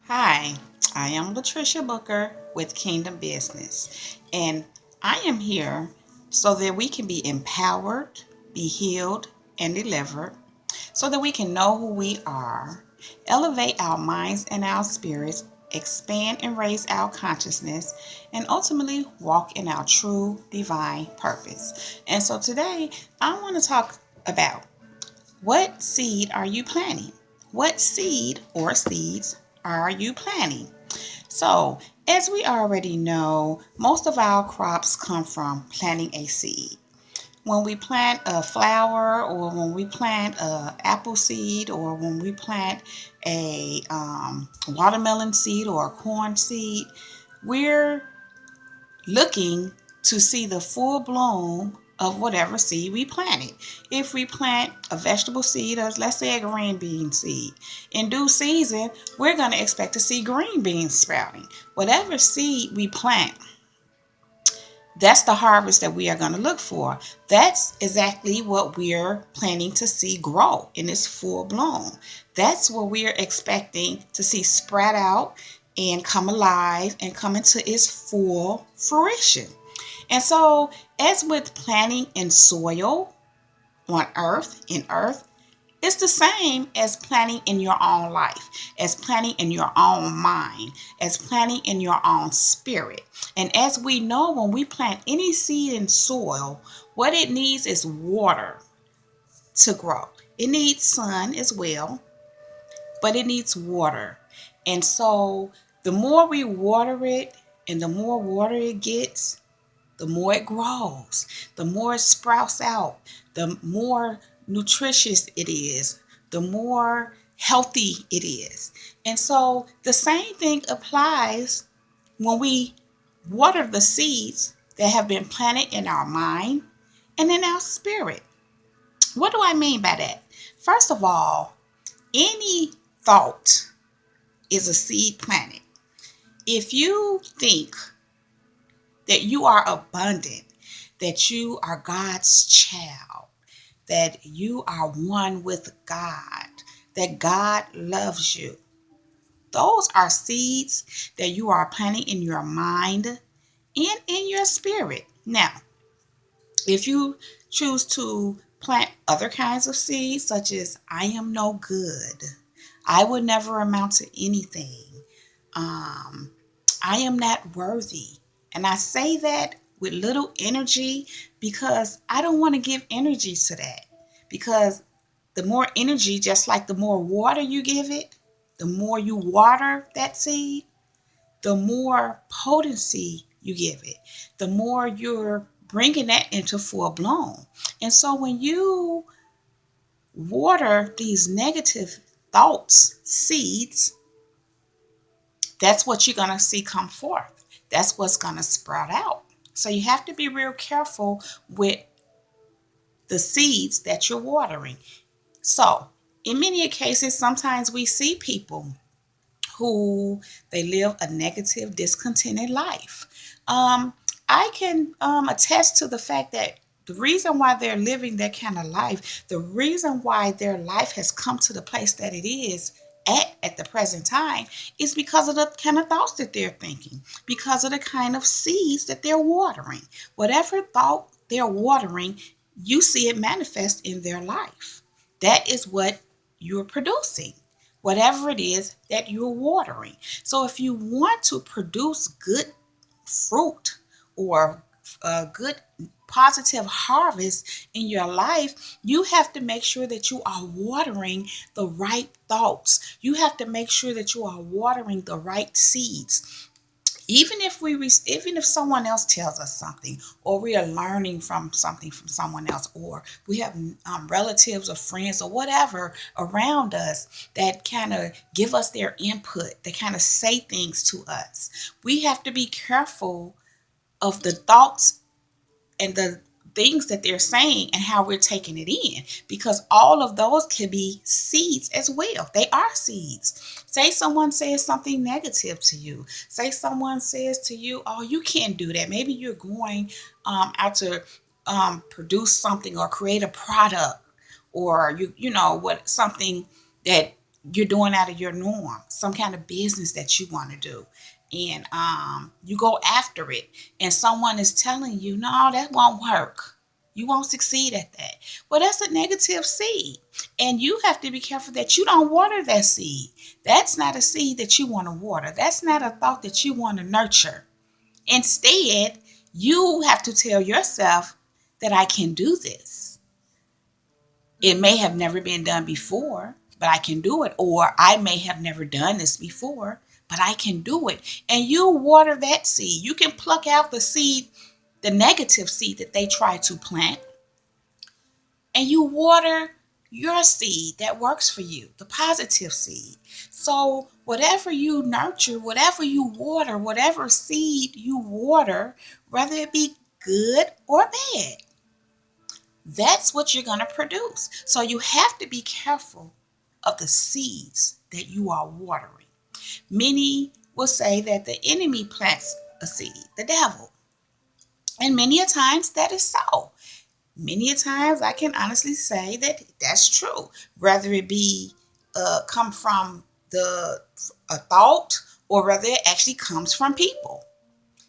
Hi, I am Latricia Booker with Kingdom Business, and I am here so that we can be empowered, be healed, and delivered, so that we can know who we are, elevate our minds and our spirits, expand and raise our consciousness, and ultimately walk in our true divine purpose. And so today, I want to talk about what seed are you planting? What seed or seeds are you planting? So, as we already know, most of our crops come from planting a seed. When we plant a flower, or when we plant a apple seed, or when we plant a watermelon seed or a corn seed, we're looking to see the full bloom of whatever seed we planted. If we plant a vegetable seed, or let's say a green bean seed, in due season, we're going to expect to see green beans sprouting. Whatever seed we plant, that's the harvest that we are going to look for. That's exactly what we're planning to see grow in its full bloom. That's what we're expecting to see spread out and come alive and come into its full fruition. And so, as with planting in soil, on earth, in earth, it's the same as planting in your own life, as planting in your own mind, as planting in your own spirit. And as we know, when we plant any seed in soil, what it needs is water to grow. It needs sun as well, but it needs water. And so the more we water it and the more water it gets, the more it grows, the more it sprouts out, the more nutritious it is, the more healthy it is. And so the same thing applies when we water the seeds that have been planted in our mind and in our spirit. What do I mean by that? First of all, any thought is a seed planted. If you think that you are abundant, that you are God's child, that you are one with God, that God loves you. Those are seeds that you are planting in your mind and in your spirit. Now, if you choose to plant other kinds of seeds, such as I am no good, I will never amount to anything, um, I am not worthy. And I say that with little energy because I don't want to give energy to that. Because the more energy, just like the more water you give it, the more you water that seed, the more potency you give it, the more you're bringing that into full bloom. And so when you water these negative thoughts, seeds, that's what you're going to see come forth. That's what's going to sprout out. So you have to be real careful with the seeds that you're watering. So, in many cases, sometimes we see people who they live a negative, discontented life. Um, I can attest to the fact that the reason why they're living that kind of life, the reason why their life has come to the place that it is at the present time, is because of the kind of thoughts that they're thinking, because of the kind of seeds that they're watering. Whatever thought they're watering, you see it manifest in their life. That is what you're producing, whatever it is that you're watering. So if you want to produce good fruit or a good positive harvest in your life, you have to make sure that you are watering the right thoughts. You have to make sure that you are watering the right seeds. Even if someone else tells us something, or we are learning from something from someone else, or we have relatives or friends or whatever around us that kind of give us their input, they kind of say things to us, we have to be careful of the thoughts and the things that they're saying and how we're taking it in, because all of those can be seeds as well. They are seeds. Say someone says something negative to you. Say someone says to you, oh, you can't do that. Maybe you're going out to produce something or create a product, or you know what, something that you're doing out of your norm, some kind of business that you want to do, and you go after it, and someone is telling you, no, that won't work. You won't succeed at that. Well, that's a negative seed. And you have to be careful that you don't water that seed. That's not a seed that you want to water. That's not a thought that you want to nurture. Instead, you have to tell yourself that I can do this. It may have never been done before, but I can do it. Or I may have never done this before, but I can do it. And you water that seed. You can pluck out the seed, the negative seed that they try to plant, and you water your seed that works for you, the positive seed. So whatever you nurture, whatever you water, whatever seed you water, whether it be good or bad, that's what you're going to produce. So you have to be careful of the seeds that you are watering. Many will say that the enemy plants a seed, the devil. And many a times that is so. Many a times I can honestly say that that's true. Whether it be come from a thought, or whether it actually comes from people,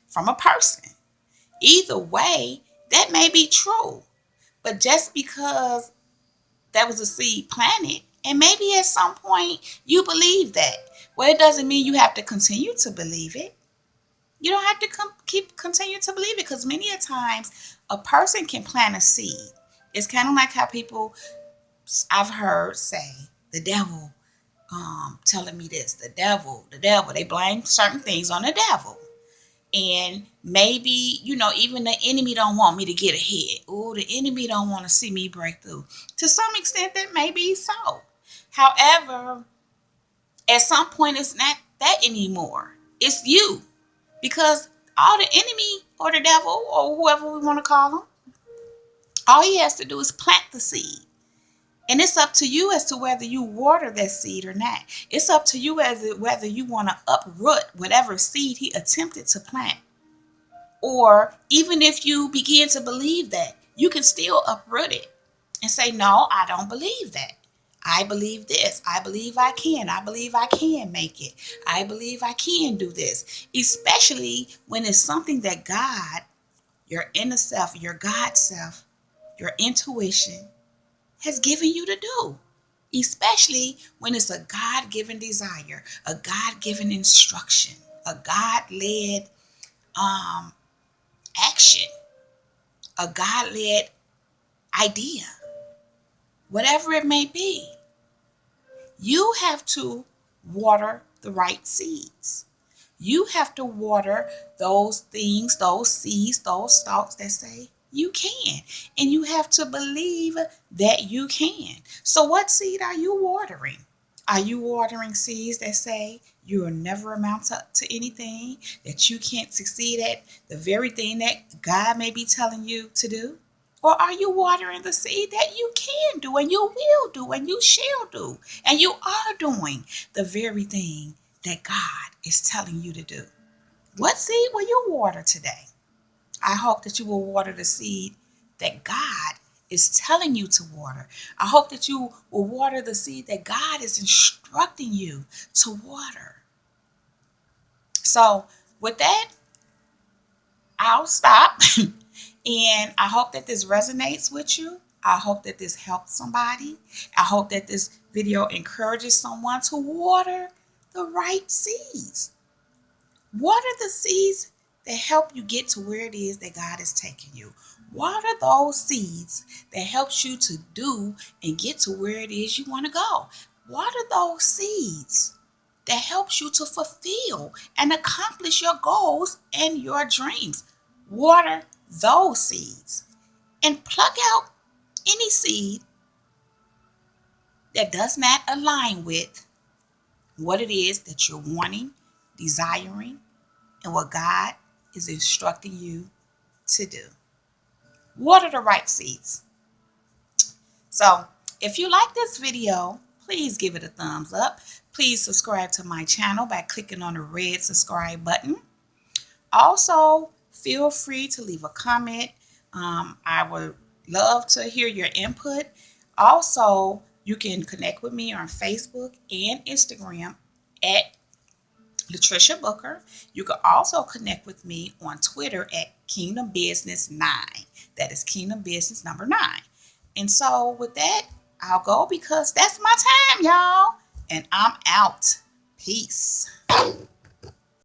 from a person. Either way, that may be true. But just because that was a seed planted, and maybe at some point you believe that, well, it doesn't mean you have to continue to believe it. You don't have to continue to believe it, because many a times a person can plant a seed. It's kind of like how people I've heard say, the devil telling me this, the devil. They blame certain things on the devil. And maybe, even the enemy don't want me to get ahead. Oh, the enemy don't want to see me break through. To some extent, that may be so. However, at some point, it's not that anymore. It's you. Because all the enemy or the devil or whoever we want to call him, all he has to do is plant the seed. And it's up to you as to whether you water that seed or not. It's up to you as to whether you want to uproot whatever seed he attempted to plant. Or even if you begin to believe that, you can still uproot it and say, no, I don't believe that. I believe this. I believe I can. I believe I can make it. I believe I can do this. Especially when it's something that God, your inner self, your God self, your intuition has given you to do. Especially when it's a God-given desire, a God-given instruction, a God-led action, a God-led idea, whatever it may be. You have to water the right seeds. You have to water those things, those seeds, those thoughts that say you can. And you have to believe that you can. So what seed are you watering? Are you watering seeds that say you will never amount to anything, that you can't succeed at the very thing that God may be telling you to do? Or are you watering the seed that you can do, and you will do, and you shall do, and you are doing the very thing that God is telling you to do? What seed will you water today? I hope that you will water the seed that God is telling you to water. I hope that you will water the seed that God is instructing you to water. So with that, I'll stop. And I hope that this resonates with you. I hope that this helps somebody. I hope that this video encourages someone to water the right seeds. Water the seeds that help you get to where it is that God is taking you. Water those seeds that helps you to do and get to where it is you want to go. Water those seeds that helps you to fulfill and accomplish your goals and your dreams. Water those seeds and pluck out any seed that does not align with what it is that you're wanting, desiring, and what God is instructing you to do. Water the right seeds. So if you like this video, please give it a thumbs up. Please subscribe to my channel by clicking on the red subscribe button. Also, feel free to leave a comment. I would love to hear your input. Also, You can connect with me on Facebook and Instagram at Latricia Booker. You can also connect with me on Twitter at Kingdom Business 9. That is Kingdom Business number 9. And so with that, I'll go because that's my time, y'all. And I'm out. Peace.